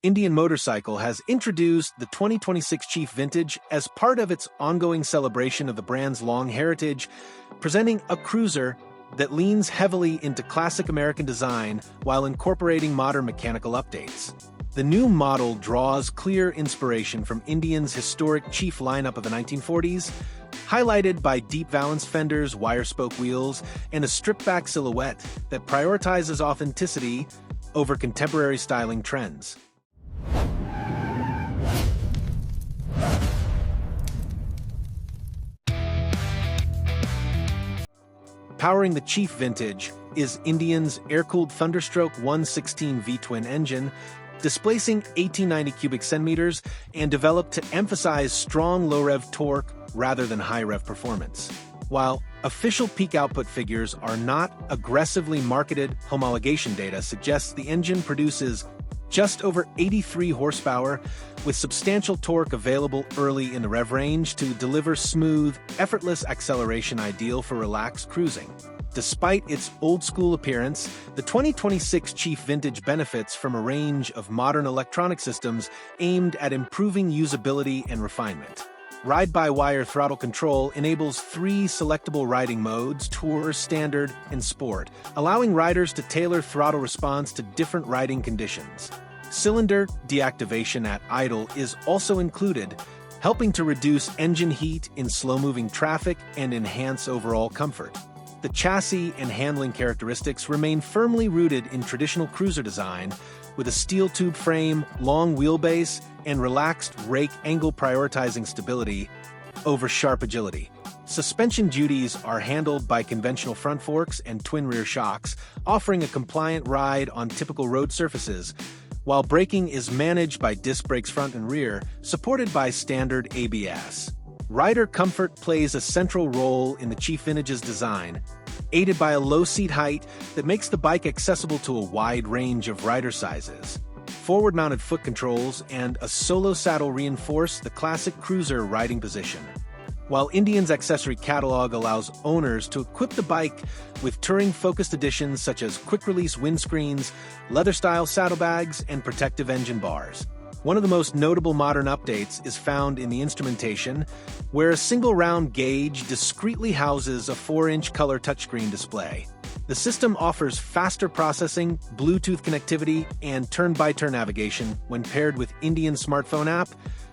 Indian Motorcycle has introduced the 2026 Chief Vintage as part of its ongoing celebration of the brand's long heritage, presenting a cruiser that leans heavily into classic American design while incorporating modern mechanical updates. The new model draws clear inspiration from Indian's historic Chief lineup of the 1940s, highlighted by deep valanced fenders, wire-spoke wheels, and a stripped-back silhouette that prioritizes authenticity over contemporary styling trends. Powering the Chief Vintage is Indian's air-cooled Thunderstroke 116 V-twin engine, displacing 1890 cubic centimeters and developed to emphasize strong low-rev torque rather than high-rev performance. While official peak output figures are not aggressively marketed, homologation data suggests the engine produces just over 83 horsepower, with substantial torque available early in the rev range to deliver smooth, effortless acceleration ideal for relaxed cruising. Despite its old-school appearance, the 2026 Chief Vintage benefits from a range of modern electronic systems aimed at improving usability and refinement. Ride-by-wire throttle control enables 3 selectable riding modes: Tour, Standard, and Sport, allowing riders to tailor throttle response to different riding conditions. Cylinder deactivation at idle is also included, helping to reduce engine heat in slow-moving traffic and enhance overall comfort. The chassis and handling characteristics remain firmly rooted in traditional cruiser design, with a steel tube frame, long wheelbase, and relaxed rake angle prioritizing stability over sharp agility. Suspension duties are handled by conventional front forks and twin rear shocks, offering a compliant ride on typical road surfaces, while braking is managed by disc brakes front and rear, supported by standard ABS. Rider comfort plays a central role in the Chief Vintage's design, aided by a low seat height that makes the bike accessible to a wide range of rider sizes. Forward-mounted foot controls and a solo saddle reinforce the classic cruiser riding position, while Indian's accessory catalog allows owners to equip the bike with touring-focused additions such as quick-release windscreens, leather-style saddlebags, and protective engine bars. One of the most notable modern updates is found in the instrumentation, where a single round gauge discreetly houses a 4-inch color touchscreen display. The system offers faster processing, Bluetooth connectivity, and turn-by-turn navigation when paired with Indian's smartphone app,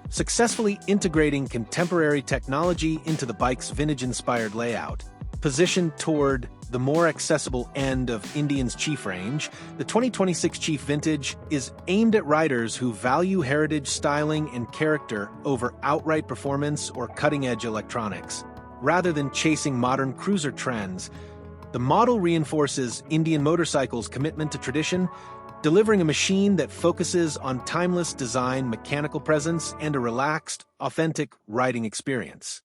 successfully integrating contemporary technology into the bike's vintage-inspired layout. Positioned toward the more accessible end of Indian's Chief range, the 2026 Chief Vintage is aimed at riders who value heritage styling and character over outright performance or cutting-edge electronics. Rather than chasing modern cruiser trends, the model reinforces Indian Motorcycle's commitment to tradition, delivering a machine that focuses on timeless design, mechanical presence, and a relaxed, authentic riding experience.